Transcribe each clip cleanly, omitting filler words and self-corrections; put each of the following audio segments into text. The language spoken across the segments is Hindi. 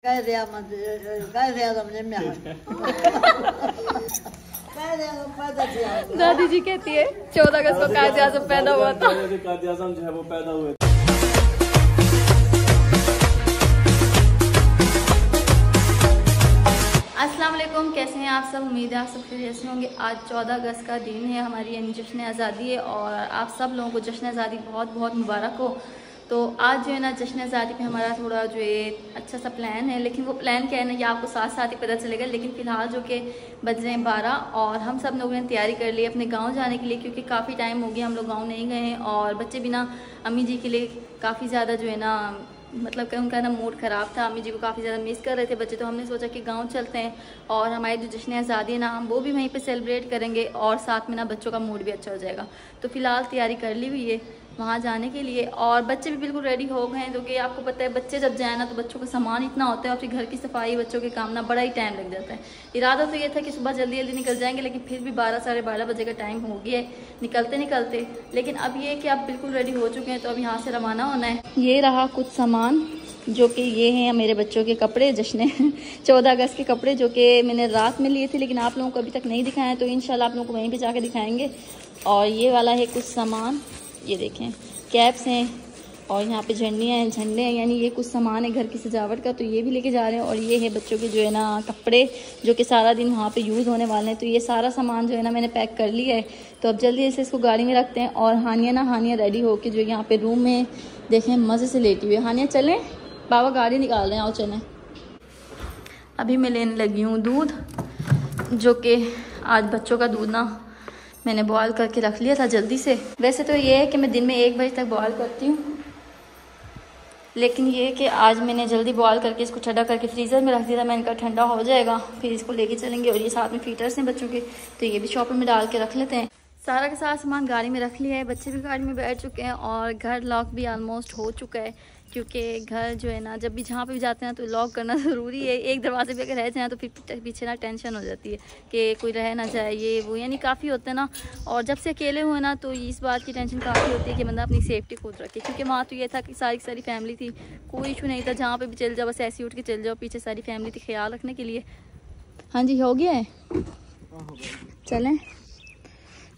दादी जी कहती है 14 अगस्त को कायदे आज़म पैदा हुआ था। कायदे आज़म जो है वो पैदा हुए। अस्सलाम वालेकुम, कैसे हैं आप सब? उम्मीद है आप सब खैरियत से होंगे। आज 14 अगस्त का दिन है, हमारी यानी जश्न आज़ादी है और आप सब लोगों को जश्न आज़ादी बहुत बहुत मुबारक हो। तो आज जो है ना जश्न आज़ादी पे हमारा थोड़ा जो है अच्छा सा प्लान है, लेकिन वो प्लान क्या है ना ये आपको साथ साथ ही पता चलेगा। लेकिन फ़िलहाल जो कि बज रहे हैं 12 और हम सब लोगों ने तैयारी कर ली अपने गांव जाने के लिए, क्योंकि काफ़ी टाइम हो गया हम लोग गांव नहीं गए हैं और बच्चे भी ना अम्मी जी के लिए काफ़ी ज़्यादा जो है ना मतलब कि उनका ना मूड ख़राब था, अम्मी जी को काफ़ी ज़्यादा मिस कर रहे थे बच्चे। तो हमने सोचा कि गांव चलते हैं और हमारी जो जश्न आज़ादी है ना हम वो भी वहीं पे सेलिब्रेट करेंगे और साथ में ना बच्चों का मूड भी अच्छा हो जाएगा। तो फ़िलहाल तैयारी कर ली हुई है वहाँ जाने के लिए और बच्चे भी बिल्कुल रेडी हो गए हैं। क्योंकि आपको पता है बच्चे जब जाए ना तो बच्चों का सामान इतना होता है और फिर घर की सफाई बच्चों के काम ना बड़ा ही टाइम लग जाता है। इरादा तो ये था कि सुबह जल्दी जल्दी निकल जाएंगे, लेकिन फिर भी 12 साढ़े 12 बजे का टाइम हो गया है निकलते निकलते। लेकिन अब ये कि आप बिल्कुल रेडी हो चुके हैं तो अब यहाँ से रवाना होना है। ये रहा कुछ सामान जो कि ये हैं मेरे बच्चों के कपड़े, जश्न 14 अगस्त के कपड़े जो कि मैंने रात में लिए थे, लेकिन आप लोगों को अभी तक नहीं दिखाया तो इंशाल्लाह आप लोगों को वहीं पे जाके दिखाएंगे। और ये वाला है कुछ सामान, ये देखें कैप्स हैं और यहाँ पे झंडे हैं, यानी ये कुछ सामान है घर की सजावट का, तो ये भी लेके जा रहे हैं। और ये है बच्चों के जो है ना कपड़े जो कि सारा दिन वहाँ पे यूज़ होने वाले हैं। तो ये सारा सामान जो है ना मैंने पैक कर लिया है। तो अब जल्दी से इसको गाड़ी में रखते हैं और हानिया रेडी होके जो यहाँ पे रूम में देखें मज़े से लेटी हुई है। हानिया चलें, बाबा गाड़ी निकाल रहे हैं, आओ चलें। अभी मैं लेने लगी हूँ दूध, जो कि आज बच्चों का दूध ना मैंने बॉयल करके रख लिया था जल्दी से। वैसे तो ये है कि मैं दिन में 1 बजे तक बॉयल करती हूँ, लेकिन ये है कि आज मैंने जल्दी बॉयल करके इसको ठंडा करके फ्रीज़र में रख दिया था। मैंने कहा ठंडा हो जाएगा फिर इसको लेके चलेंगे। और ये साथ में फीटर्स हैं बच्चों के, तो ये भी शॉपर में डाल के रख लेते हैं। सारा का सारा सामान गाड़ी में रख लिया है, बच्चे भी गाड़ी में बैठ चुके हैं और घर लॉक भी ऑलमोस्ट हो चुका है। क्योंकि घर जो है ना जब भी जहाँ पे भी जाते हैं तो लॉक करना ज़रूरी है। एक दरवाजे पे अगर रह जाए तो फिर पीछे ना टेंशन हो जाती है कि कोई रह ना जाए, ये वो यानी काफ़ी होता है ना। और जब से अकेले हुए ना तो इस बात की टेंशन काफ़ी होती है कि बंदा अपनी सेफ्टी खुद रखे। क्योंकि वहाँ तो ये था कि सारी सारी फैमिली थी, कोई इशू नहीं था, जहाँ पर भी चल जाओ बस ऐसे उठ के चल जाओ, पीछे सारी फैमिली थी ख्याल रखने के लिए। हाँ जी हो गया है, चलें।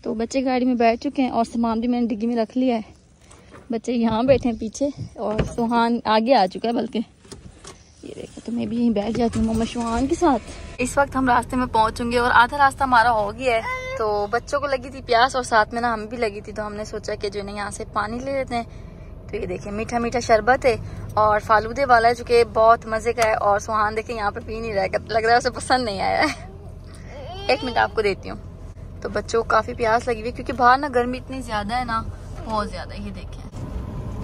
तो बच्चे गाड़ी में बैठ चुके हैं और सामान भी मैंने डिग्गी में रख लिया है। बच्चे यहाँ बैठे हैं पीछे और सुहान आगे आ चुका है, बल्कि ये देखो। तो मैं भी यहीं बैठ जाती हूँ मोहम्मद सुहान के साथ। इस वक्त हम रास्ते में पहुँचेंगे और आधा रास्ता हमारा हो गया है। तो बच्चों को लगी थी प्यास और साथ में ना हम भी लगी थी, तो हमने सोचा कि जो है यहाँ से पानी ले लेते हैं। तो ये देखिए मीठा मीठा शरबत है और फालूदे वाला है जो कि बहुत मज़े का है। और सुहान देखे यहाँ पे पी नहीं रहा है, लग रहा है उसे पसंद नहीं आया है। 1 मिनट आपको देती हूँ। तो बच्चों को काफ़ी प्यास लगी हुई है क्योंकि बाहर ना गर्मी इतनी ज़्यादा है ना, बहुत ज़्यादा। ये देखें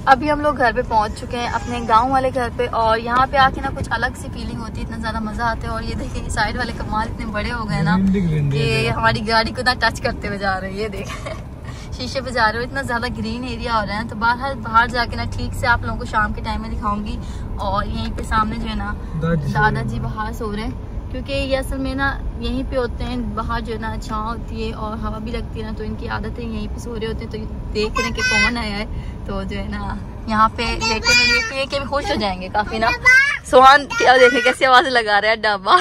अभी हम लोग घर पे पहुंच चुके हैं अपने गांव वाले घर पे और यहाँ पे आके ना कुछ अलग सी फीलिंग होती है, इतना ज़्यादा मज़ा आता है। और ये देखें साइड वाले कमाल इतने बड़े हो गए ना कि हमारी गाड़ी को ना टच करते हुए जा रहे हैं। ये देखें शीशे पे जा रहे हो, इतना ज़्यादा ग्रीन एरिया हो रहा है। तो बाहर जाके ना ठीक से आप लोगों को शाम के टाइम में दिखाऊंगी। और यहीं पे सामने जो है ना दादाजी बाहर सो रहे हैं, क्योंकि ये असल में ना यहीं पे होते हैं। बाहर जो है ना छाँव होती है और हवा भी लगती है ना, तो इनकी आदत है यहीं पे सो रहे होते हैं। तो देख रहे हैं कि कौन आया है, तो जो है ना यहाँ पे लेटे में के भी खुश हो जाएंगे काफी ना। सुहान क्या देखे कैसी आवाज़ें लगा रहा है, डब्बा।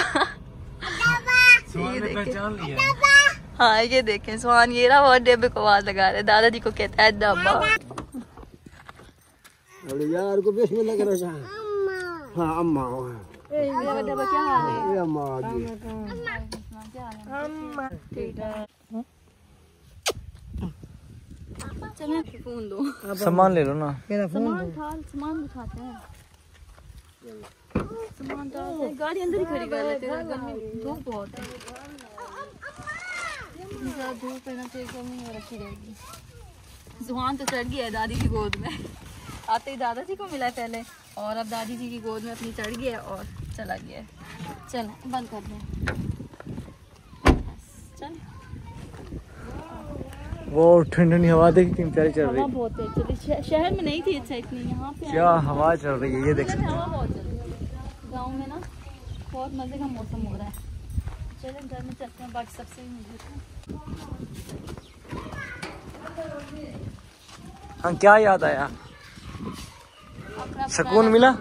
हाँ ये देखें सुहान ये रहा और डब्बे को आवाज़ लगा रहा है, दादाजी को कहता है डब्बा। यार को बेच में लग रहा है। हाँ अम्मा डब्बा क्या हाल है? चलें फोन दो, सामान ले लो ना। सामान उठाते हैं, सामान डालते हैं, गाड़ी अंदर ही खड़ी कर लेते हैं। गर्मी धूप बहुत है, धूप है ना तो गर्मी में रखी रहेगी। जुहान तो चढ़ गया है दादी की गोद में, आते ही दादाजी को मिला पहले और अब दादी जी की गोद में अपनी चढ़ गया और चला गया है। चल बंद कर दें, चल। वो ठंडी हवा देखी कितनी प्यारी चल रही है। बहुत है, शहर में नहीं थी अच्छा इतनी, यहाँ पे क्या हवा चल रही है, ये देख सकते हवा बहुत चल रही है। गाँव में ना बहुत मजे का मौसम हो रहा है। चलें घर में चलते हैं, बाकी सबसे ही मिलते हैं। हाँ क्या याद आया? सुकून मिला,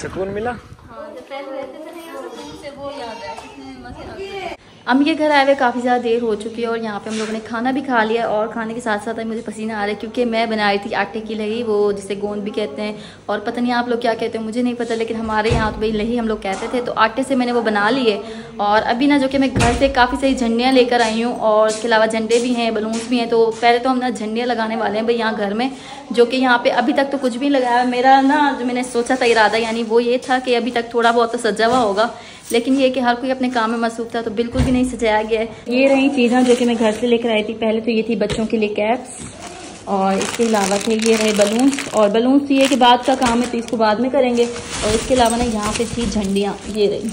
सुकून मिला। हाँ, जब पहले लेते थे यहाँ से वो याद है कितने मजे। अम्मी के घर आए हुए काफ़ी ज़्यादा देर हो चुकी है और यहाँ पे हम लोगों ने खाना भी खा लिया और खाने के साथ साथ मुझे पसीना आ रहा है क्योंकि मैं बना रही थी आटे की लही, वो जिसे गोंद भी कहते हैं और पता नहीं आप लोग क्या कहते हैं मुझे नहीं पता, लेकिन हमारे यहाँ तो भाई लही हम लोग कहते थे। तो आटे से मैंने वो बना लिए और अभी ना जो कि मैं घर से काफ़ी सारी झंडियाँ लेकर आई हूँ और इसके अलावा झंडे भी हैं, बलून्स भी हैं। तो पहले तो हम ना झंडियाँ लगाने वाले हैं भाई यहाँ घर में, जो कि यहाँ पे अभी तक तो कुछ भी लगाया। मेरा ना जो मैंने सोचा था इरादा यानी वो ये था कि अभी तक थोड़ा बहुत तो सजा हुआ होगा, लेकिन ये कि हर कोई अपने काम में मसरूफ था तो बिल्कुल भी नहीं सजाया गया है। ये रही चीज़ें जो कि मैं घर से लेकर आई थी। पहले तो ये थी बच्चों के लिए कैप्स और इसके अलावा थे ये रहे बलून्स, और बलून्स ये कि बाद का काम है तो इसको बाद में करेंगे। और इसके अलावा ना यहाँ पे थी झंडियाँ, ये रही,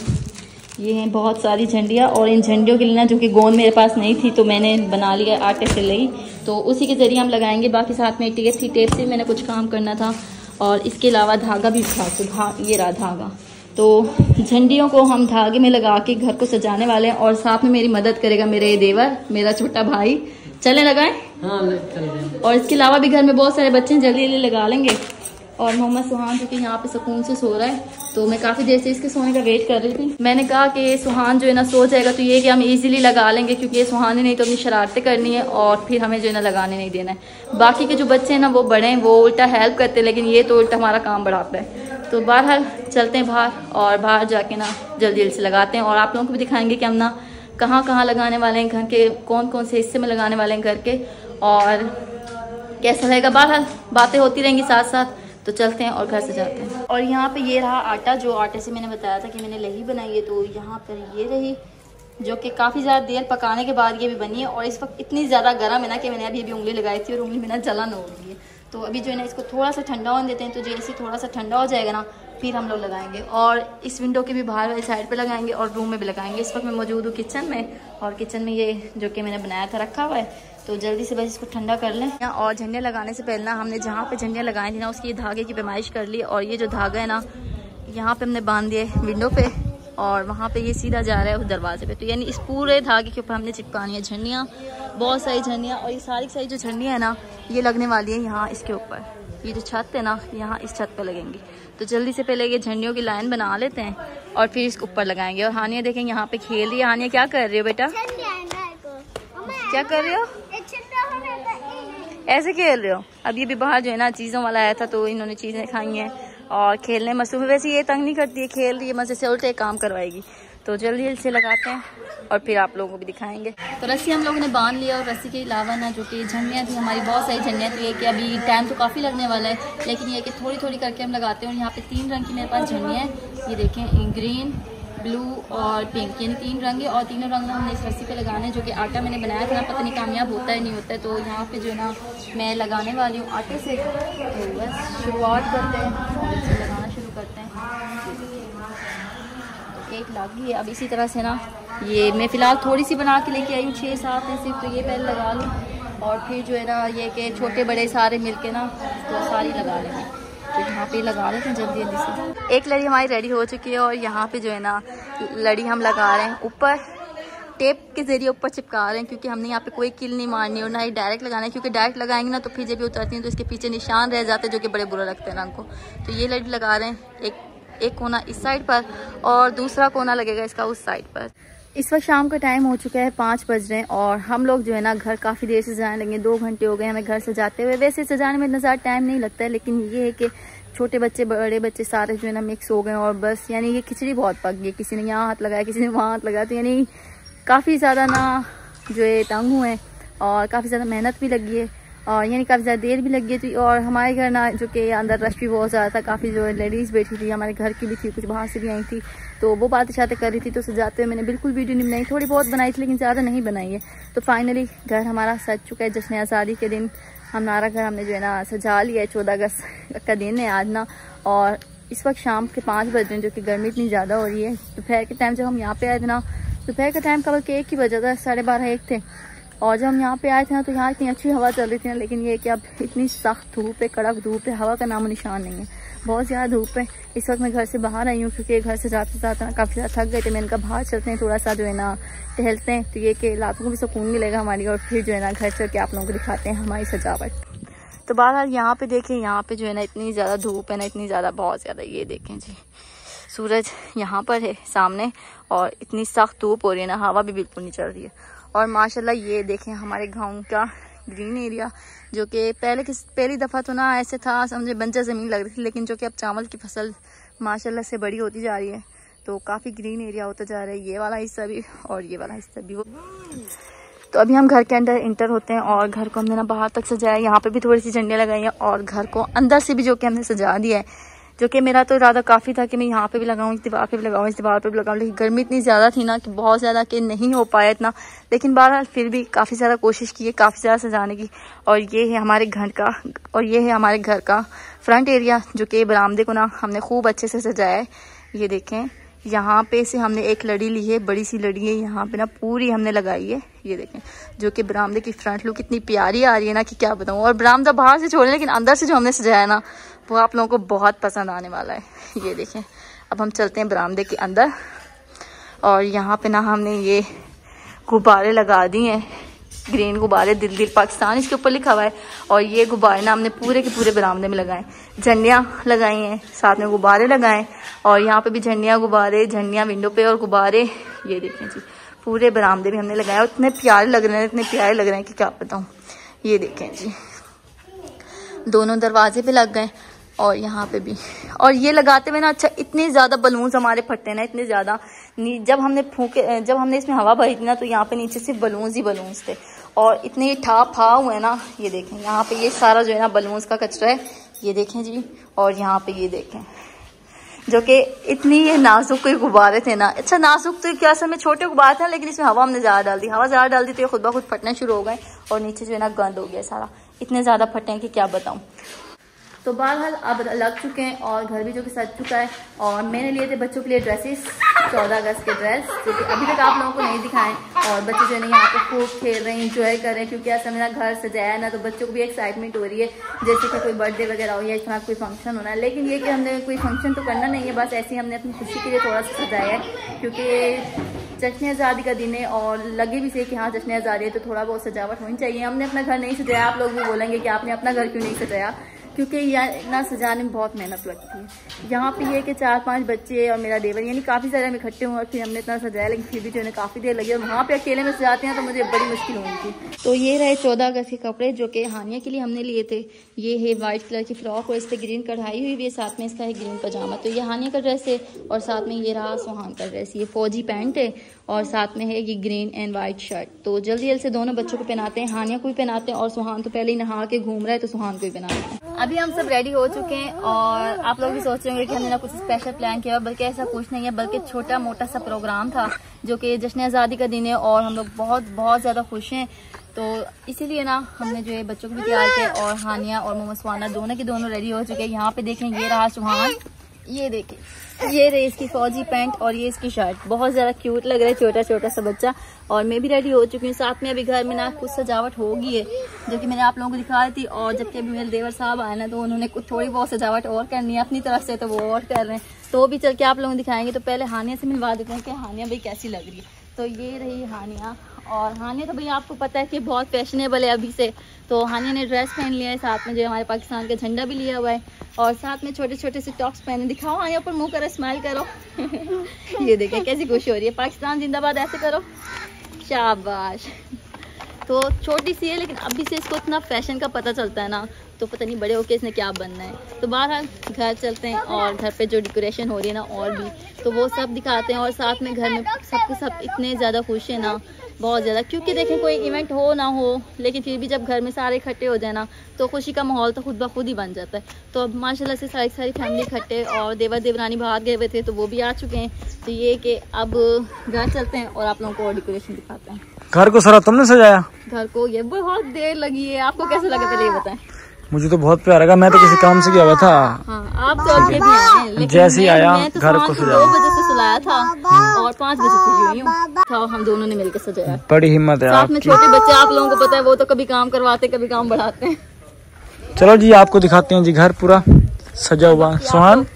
ये हैं बहुत सारी झंडियाँ। और इन झंडियों के लिए ना जो कि गोंद मेरे पास नहीं थी तो मैंने बना लिया आटे से लही, तो उसी के ज़रिए हम लगाएंगे। बाकी साथ में टेप थी, टेप से मैंने कुछ काम करना था और इसके अलावा धागा भी था, तो ये रहा धागा। तो झंडियों को हम धागे में लगा के घर को सजाने वाले हैं और साथ में मेरी मदद करेगा मेरे देवर, मेरा छोटा भाई। चले लगाएं? हाँ चल। और इसके अलावा भी घर में बहुत सारे बच्चे जल्दी जल्दी लगा लेंगे। और मोहम्मद सुहान जो कि यहाँ पे सुकून से सो रहा है, तो मैं काफ़ी देर से इसके सोने का वेट कर रही थी। मैंने कहा कि सुहान जो है ना सो जाएगा तो ये कि हम इजीली लगा लेंगे, क्योंकि ये सुहान नहीं तो अपनी शरारतें करनी है और फिर हमें जो है ना लगाने नहीं देना है। बाकी के जो बच्चे हैं ना वो बड़े हैं, वो उल्टा हेल्प करते हैं, लेकिन ये तो उल्टा हमारा काम बढ़ाता है। तो बहरहाल चलते हैं बाहर और बाहर जाके ना जल्दी जल्दी से लगाते हैं और आप लोगों को भी दिखाएंगे कि हम ना कहाँ कहाँ लगाने वाले हैं, घर के कौन कौन से हिस्से में लगाने वाले हैं घर के, और कैसा रहेगा। बहरहाल बातें होती रहेंगी साथ साथ, तो चलते हैं और घर से जाते हैं। और यहाँ पे ये रहा आटा, जो आटे से मैंने बताया था कि मैंने लही बनाई है। तो यहाँ पर ये रही जो कि काफ़ी ज़्यादा देर पकाने के बाद ये भी बनी है और इस वक्त इतनी ज़्यादा गर्म है ना कि मैंने अभी उंगली लगाई थी और उंगली में ना जलन हो गई है। तो अभी जो है ना इसको थोड़ा सा ठंडा होने देते हैं, तो जैसे थोड़ा सा ठंडा हो जाएगा ना फिर हम लोग लगाएंगे। और इस विंडो के भी बाहर वाली साइड पे लगाएंगे और रूम में भी लगाएंगे। इस वक्त मैं मौजूद हूँ किचन में, और किचन में ये जो कि मैंने बनाया था रखा हुआ है, तो जल्दी से बस इसको ठंडा कर लें। और झंडियाँ लगाने से पहले ना हमने जहाँ पे झंडियाँ लगाई थी ना उसकी धागे की पैमाइश कर ली, और ये जो धागा है ना यहाँ पे हमने बांध दिए विंडो पे, और वहाँ पे ये सीधा जा रहा है उस दरवाजे पे। तो यानी इस पूरे धागे के ऊपर हमने चिपकानी है झंडियाँ, बहुत सारी झंडियाँ। और ये सारी जो झंडियाँ है ना ये लगने वाली है यहाँ इसके ऊपर, ये जो छत है ना यहाँ इस छत पे लगेंगी। तो जल्दी से पहले ये झंडियों की लाइन बना लेते हैं और फिर इसके ऊपर लगाएंगे। और हानिया देखेंगे यहाँ पे खेल रही है। हानिया क्या कर रही हो बेटा, क्या कर रहे हो? ऐसे खेल रहे हो? अब ये भी बाहर जो है ना चीज़ों वाला आया था तो इन्होंने चीज़ें खाई हैं और खेलने मसरूफ है। वैसे ये तंग नहीं करती है, खेल रही है मजे से, उल्टे काम करवाएगी। तो जल्दी जल्दी से लगाते हैं और फिर आप लोगों को भी दिखाएंगे। तो रस्सी हम लोगों ने बांध लिया, और रस्सी के अलावा ना जो कि झंडियाँ थी हमारी, बहुत सारी झंडियाँ थी। कि अभी टाइम तो काफ़ी लगने वाला है, लेकिन ये कि थोड़ी थोड़ी करके हम लगाते हैं। और यहाँ पे 3 रंग की मेरे पास झंडियाँ हैं, ये देखें, ग्रीन, ब्लू और पिंक, यानी 3 रंग है। और तीनों रंग हमने इस रस्सी पे लगाने, जो कि आटा मैंने बनाया था ना, पता नहीं कामयाब होता है नहीं होता है। तो यहाँ पे जो है ना मैं लगाने वाली हूँ आटे से। तो बस शुरुआत करते हैं और इसे लगाना शुरू करते हैं। एक लगी है, अब इसी तरह से ना ये मैं फ़िलहाल थोड़ी सी बना के लेके आई हूँ, 6-7 है सिर्फ, तो ये पहले लगा लूँ और फिर जो है ना ये कि छोटे बड़े सारे मिलके ना तो सारी लगा लेंगे। तो यहाँ पे लगा लेते हैं जल्दी जल्दी से। एक लड़ी हमारी रेडी हो चुकी है और यहाँ पे जो है ना लड़ी हम लगा रहे हैं ऊपर, टेप के ज़रिए ऊपर चिपका रहे हैं, क्योंकि हमने यहाँ पे कोई किल नहीं मारनी और ना ही डायरेक्ट लगाना है, क्योंकि डायरेक्ट लगाएंगे ना तो फिर जब भी उतरती हैं तो इसके पीछे निशान रह जाते हैं जो कि बड़े बुरा लगते हैं रंग को। तो ये लड़ी लगा रहे हैं, एक कोना इस साइड पर और दूसरा कोना लगेगा इसका उस साइड पर। इस वक्त शाम का टाइम हो चुका है, 5 बज रहे हैं और हम लोग जो है ना घर काफ़ी देर से सजाने लगे, 2 घंटे हो गए हमें घर सजाते हुए। वैसे सजाने में इतना ज़्यादा टाइम नहीं लगता है, लेकिन ये है कि छोटे बच्चे बड़े बच्चे सारे जो है ना मिक्स हो गए और बस यानी ये खिचड़ी बहुत पक गई। किसी ने यहाँ हाथ लगाया, किसी ने वहाँ हाथ लगाया, तो यानी काफ़ी ज़्यादा ना जो है तंग हुए और काफ़ी ज़्यादा मेहनत भी लगी है और यानी काफ़ी ज़्यादा देर भी लगी थी। और हमारे घर ना जो कि अंदर रश भी बहुत ज़्यादा था, काफ़ी जो लेडीज़ बैठी थी, हमारे घर की भी थी, कुछ बाहर से भी आई थी, तो वो बातें शातें कर रही थी। तो सजाते हुए मैंने बिल्कुल वीडियो नहीं बनाई, थोड़ी बहुत बनाई थी लेकिन ज़्यादा नहीं बनाई है। तो फाइनली घर हमारा सज चुका है। जश्न आज़ादी के दिन हमारा घर हमने जो है ना सजा लिया है। 14 अगस्त का दिन है आज ना, और इस वक्त शाम के 5 बज रहे हैं, जो कि गर्मी इतनी ज़्यादा हो रही है। दोपहर के टाइम जब हम यहाँ पे आए थे ना, दोपहर का टाइम कब के 1 ही बजा था, 12:30-1 थे। और जब हम यहाँ पे आए थे ना तो यहाँ इतनी अच्छी हवा चल रही थी ना, लेकिन ये कि अब इतनी सख्त धूप है, कड़क धूप है, हवा का नामो निशान नहीं है, बहुत ज़्यादा धूप है। इस वक्त मैं घर से बाहर आई हूँ क्योंकि घर से जाते जाते ना काफ़ी ज़्यादा थक गए थे। मैंने कहा बाहर चलते हैं, थोड़ा सा जो है ना टहलते हैं, तो ये कि लातों को भी सुकून मिलेगा हमारी, और फिर जो है ना घर चल के आप लोगों को दिखाते हैं हमारी सजावट। तो बहरहाल यहाँ पे देखें, यहाँ पे जो है ना इतनी ज़्यादा धूप है ना, इतनी ज़्यादा, बहुत ज़्यादा, ये देखें जी सूरज यहाँ पर है सामने और इतनी सख्त धूप हो रही है ना, हवा भी बिल्कुल नहीं चल रही है। और माशाल्लाह ये देखें हमारे गांव का ग्रीन एरिया, जो कि पहली दफ़ा तो ना ऐसे था, समझे बंजर ज़मीन लग रही थी, लेकिन जो कि अब चावल की फसल माशाल्लाह से बड़ी होती जा रही है, तो काफ़ी ग्रीन एरिया होता जा रहा है, ये वाला हिस्सा भी और ये वाला हिस्सा भी। तो अभी हम घर के अंदर इंटर होते हैं और घर को हमने ना बाहर तक सजाया, यहाँ पे भी थोड़ी सी झंडियाँ लगाई हैं और घर को अंदर से भी जो कि हमने सजा दिया है, जो कि मेरा तो इरादा काफ़ी था कि मैं यहाँ पे भी लगाऊँ, इस दीवार पे भी लगाऊँ, इस दीवार पे भी लगाऊँ, लेकिन गर्मी इतनी ज़्यादा थी ना कि बहुत ज़्यादा कि नहीं हो पाया इतना, लेकिन बहरहाल फिर भी काफ़ी ज़्यादा कोशिश की है, काफ़ी ज़्यादा सजाने की। और ये है हमारे घर का फ्रंट एरिया, जो कि बरामदे को ना हमने खूब अच्छे से सजाया है। ये देखें यहाँ पे से हमने एक लड़ी ली है, बड़ी सी लड़ी है, यहाँ पे ना पूरी हमने लगाई है। ये देखें जो कि बरामदे की फ्रंट लुक इतनी प्यारी आ रही है ना कि क्या बताऊँ। और बरामदा बाहर से छोड़े, लेकिन अंदर से जो हमने सजाया ना वो आप लोगों को बहुत पसंद आने वाला है। ये देखें अब हम चलते हैं बरामदे के अंदर और यहाँ पे ना हमने ये गुब्बारे लगा दिए हैं, ग्रीन गुब्बारे, दिल दिल पाकिस्तान इसके ऊपर लिखा हुआ है। और ये गुब्बारे ना हमने पूरे के पूरे बरामदे में लगाए, झंडियाँ लगाई हैं, साथ में गुब्बारे लगाए और यहाँ पे भी झंडियाँ, गुब्बारे, झंडियाँ विंडो पे और गुब्बारे। ये देखें जी पूरे बरामदे में हमने लगाया और इतने प्यारे लग रहे हैं कि क्या बताऊँ। ये देखें जी दोनों दरवाजे पे लग गए और यहाँ पे भी। और ये लगाते हुए ना अच्छा इतने ज़्यादा बलून्स हमारे फटे ना, इतने ज़्यादा, जब हमने इसमें हवा भरी थी ना तो यहाँ पे नीचे सिर्फ बलून्स ही बलून्स थे और इतने ठा हुए ना। ये देखें यहाँ पे ये सारा जो है ना बलून्स का कचरा है, ये देखें जी। और यहाँ पे ये देखें जो कि इतनी ये नाजुक कोई गुब्बारे थे ना, अच्छा नाजुक तो क्या असल में छोटे गुब्बारे थे, लेकिन इसमें हवा हमने ज़्यादा डाल दी तो ये खुद ब खुद फटने शुरू हो गए और नीचे जो है ना गंद हो गया सारा, इतने ज़्यादा फटे हैं कि क्या बताऊँ। तो बहरहाल अब लग चुके हैं और घर भी जो कि सज चुका है। और मैंने लिए थे बच्चों के लिए ड्रेसेस, 14 अगस्त के ड्रेस, जो कि अभी तक आप लोगों को नहीं दिखाएं। और बच्चे जो है ना यहाँ पे खूब खेल रहे हैं, इंजॉय कर रहे हैं, क्योंकि ऐसा मेरा घर सजाया है ना तो बच्चों को भी एक्साइटमेंट हो रही है, जैसे कि कोई बर्थडे वगैरह हो या इस तरह कोई फंक्शन होना है। लेकिन ये कि हमने कोई फंक्शन तो करना नहीं है, बस ऐसे ही हमने अपनी खुशी के लिए थोड़ा सा सजाया है, क्योंकि जश्न आज़ादी का दिन है और लगे भी से कि हाँ जश्न आज़ादी है तो थोड़ा बहुत सजावट होनी चाहिए। हमने अपना घर नहीं सजाया, आप लोग भी बोलेंगे कि आपने अपना घर क्यों नहीं सजाया, क्योंकि ना सजाने में बहुत मेहनत लगती है। यहाँ पे ये कि 4-5 बच्चे और मेरा देवर, यानी काफ़ी सारे हम इकट्ठे हुए और फिर हमने इतना सजाया, लेकिन फिर भी जो है काफ़ी देर लगी और वहाँ पे अकेले में सजाते हैं तो मुझे बड़ी मुश्किल हुई थी। तो ये रहे 14 अगस्त के कपड़े जो कि हानिया के लिए हमने लिए थे। ये है वाइट कलर की फ्रॉक और इस पर ग्रीन कढ़ाई हुई है, साथ में इसका है ग्रीन पजामा। तो ये हानिया का ड्रेस है और साथ में ये रहा सुहान का ड्रेस, ये फौजी पैंट है और साथ में है ये ग्रीन एंड वाइट शर्ट। तो जल्दी से दोनों बच्चों को पहनाते हैं, हानिया को भी पहनाते हैं और सुहान तो पहले ही नहा के घूम रहा है तो सुहान को भी पहनाते हैं। अभी हम सब रेडी हो चुके हैं और आप लोग भी सोच रहे होंगे कि हमने ना कुछ स्पेशल प्लान किया, बल्कि ऐसा कुछ नहीं है, बल्कि छोटा मोटा सा प्रोग्राम था जो कि जश्न आज़ादी का दिन है और हम लोग बहुत ज़्यादा खुश हैं। तो इसीलिए ना हमने जो है बच्चों को भी तैयार किया और हानिया और मोहम्मद सुहाना दोनों के दोनों रेडी हो चुके हैं। यहाँ पे देखें ये रहा सुहान, ये देखें ये रही इसकी फौजी पैंट और ये इसकी शर्ट, बहुत ज़्यादा क्यूट लग रहा है छोटा छोटा सा बच्चा। और मैं भी रेडी हो चुकी हूँ, साथ में अभी घर में ना कुछ सजावट होगी है जो कि मैंने आप लोगों को दिखा दी थी। और जबकि अभी मेरे देवर साहब आए ना तो उन्होंने कुछ थोड़ी बहुत सजावट और करनी है अपनी तरफ से, तो वो और कर रहे हैं, तो वो भी चल के आप लोगों को दिखाएंगे। तो पहले हानिया से मिलवा देते हैं कि हानिया भाई कैसी लग रही है। तो ये रही हानिया, और हानिया तो भाई आपको पता है कि बहुत फैशनेबल है अभी से, तो हानिया ने ड्रेस पहन लिया है, साथ में जो हमारे पाकिस्तान का झंडा भी लिया हुआ है और साथ में छोटे छोटे से टॉप्स पहने। दिखाओ हानिया पर मुंह करो, स्माइल करो ये देखें कैसी खुशी हो रही है, पाकिस्तान जिंदाबाद ऐसे करो, शाबाश। तो छोटी सी है लेकिन अभी से इसको इतना फैशन का पता चलता है ना, तो पता नहीं बड़े होके इसने क्या बनना है। तो बहरहाल घर चलते हैं और घर पे जो डेकोरेशन हो रही है ना और भी, तो वो सब दिखाते हैं। और साथ में घर में सब इतने ज़्यादा खुश है ना, बहुत ज़्यादा, क्योंकि देखें कोई इवेंट हो ना हो लेकिन फिर भी जब घर में सारे इकट्ठे हो जाए ना तो खुशी का माहौल तो खुद ब खुद ही बन जाता है। तो अब माशाल्लाह से सारी फैमिली इकट्ठे, और देवर देवरानी बाहर गए हुए थे तो वो भी आ चुके हैं। तो ये कि अब घर चलते हैं और आप लोगों को और डेकोरेशन दिखाते हैं। घर को सारा तुमने सजाया? घर को ये बहुत देर लगी है, आपको कैसा लगा पहले ये बताएं। मुझे तो बहुत प्यारा लगा, मैं तो किसी काम से गया हुआ था। हाँ, आप तो अभी भी आए, लेकिन जैसे ही आया तो घर को सजाया, 2 बजे से सुलाया था और 5 बजे से हुई हूँ, हम दोनों ने मिलकर सजाया। बड़ी हिम्मत है साथ में छोटे बच्चे, आप लोगों को पता है वो तो कभी काम करवाते कभी काम बढ़ाते हैं। चलो जी आपको दिखाते हैं जी घर पूरा सजा हुआ। सुहान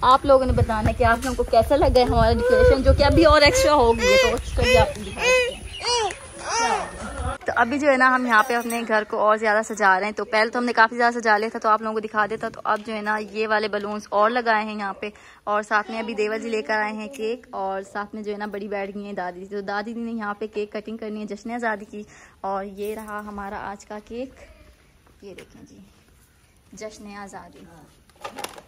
आप लोगों ने बताना है कि आप लोगों को कैसा लगा है हमारा डेकोरेशन, जो कि अभी और एक्स्ट्रा हो गई है, तो एक्स्ट्रा भी आपको दिखाते हैं। तो अभी जो है ना हम यहाँ पे अपने घर को और ज़्यादा सजा रहे हैं। तो पहले तो हमने काफ़ी ज़्यादा सजा लिया था, तो आप लोगों को दिखा देता। तो अब जो है ना ये वाले बलून्स और लगाए हैं यहाँ पे, और साथ में अभी देवर जी लेकर आए हैं केक, और साथ में जो है ना बड़ी बैठ गई है दादी। तो दादी ने यहाँ पे केक कटिंग करनी है जश्न आज़ादी की। और ये रहा हमारा आज का केक, ये देखें जी, जश्न आज़ादी।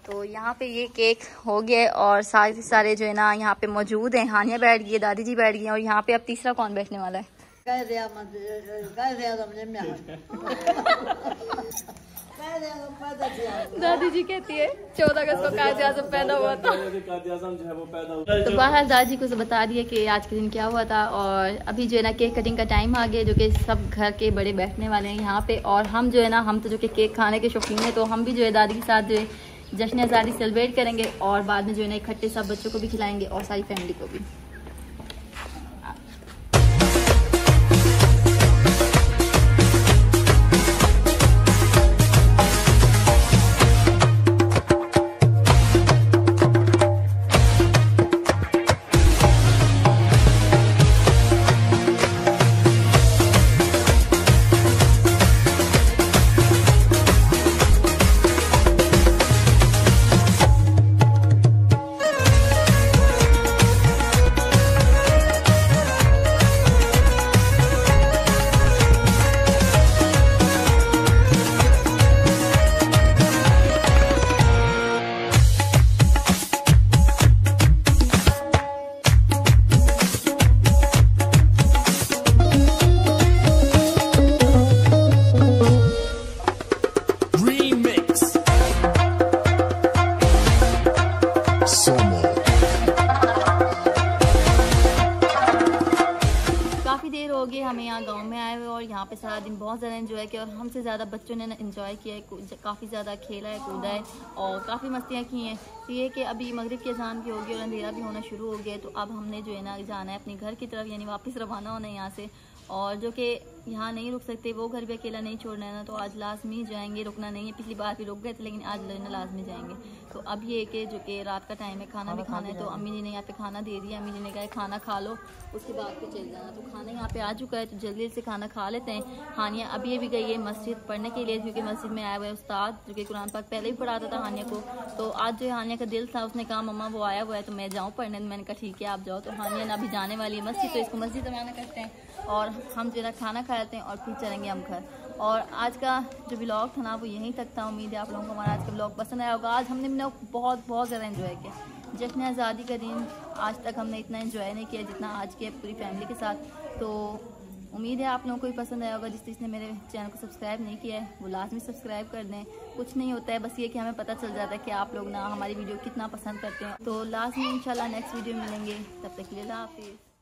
तो यहाँ पे ये केक हो गया और सारे जो है ना यहाँ पे मौजूद हैं। हानिया बैठ गई है, दादी जी बैठ गई हैं, और यहाँ पे अब तीसरा कौन बैठने वाला है? दादी जी कहती है 14 अगस्त को कायदे आज़म पैदा हुआ था। तो बाहर दादी को बता दिया कि आज के दिन क्या हुआ था। और अभी जो है ना केक कटिंग का टाइम आ गया, जो कि सब घर के बड़े बैठने वाले हैं यहाँ पे। और हम जो है ना, हम तो जो कि केक खाने के शौकीन हैं, तो हम भी जो है दादी के साथ जो है जश्न आज़ादी सेलिब्रेट करेंगे, और बाद में जो है ना इकट्ठे सब बच्चों को भी खिलाएंगे और सारी फैमिली को भी। हमें यहाँ गांव में आए हुए और यहाँ पे सारा दिन बहुत ज़्यादा एंजॉय किया, और हमसे ज़्यादा बच्चों ने एंजॉय किया है, काफ़ी ज़्यादा खेला है, कूदा है और काफ़ी मस्तियाँ की हैं। तो ये कि अभी मगरिब की अजान भी होगी और अंधेरा भी होना शुरू हो गया है। तो अब हमने जो है ना जाना है अपने घर की तरफ, यानी वापस रवाना होना है यहाँ से। और जो कि यहाँ नहीं रुक सकते, वो घर भी अकेला नहीं छोड़ना है ना, तो आज लाजमी जाएंगे, रुकना नहीं है। पिछली बार भी रुक गए थे, लेकिन आज लाजमी जाएंगे। तो अब ये कि जो कि रात का टाइम है, खाना भी खाना है, तो अम्मी जी ने यहाँ पे खाना दे दिया। अम्मी जी ने कहा खाना खा लो, उसके बाद फिर चल जाना। तो खाना यहाँ पे आ चुका है, तो जल्दी से खाना खा लेते हैं। हानिया अभी भी गई है मस्जिद पढ़ने के लिए, क्योंकि मस्जिद में आया हुआ है उस्ताद, जो कि कुरान पाक पहले भी पढ़ाता था हानिया को। तो आज जो हानिया का दिल था, उसने कहा मम्मा वो आया हुआ है तो मैं जाऊँ पढ़ने। मैंने कहा ठीक है आप जाओ। तो हानिया ना अभी जाने वाली है मस्जिद, तो इसको मस्जिद रवाना करते हैं और हम जो है खाना खा लेते हैं और फिर चलेंगे हम घर। और आज का जो व्लॉग था ना वो यहीं तक था। उम्मीद है आप लोगों को हमारा आज का व्लॉग पसंद आया होगा। आज हमने बहुत ज़्यादा एंजॉय किया। जश्न आज़ादी का दिन आज तक हमने इतना एंजॉय नहीं किया जितना आज किया पूरी फैमिली के साथ। तो उम्मीद है आप लोगों को भी पसंद आया होगा। जिसने मेरे चैनल को सब्सक्राइब नहीं किया है वो लाजमी सब्सक्राइब कर दें। कुछ नहीं होता है, बस ये कि हमें पता चल जाता है कि आप लोग ना हमारी वीडियो कितना पसंद करते हैं। तो लाजमी इंशाल्लाह नेक्स्ट वीडियो मिलेंगे, तब तक के लिए अल्लाह हाफिज़।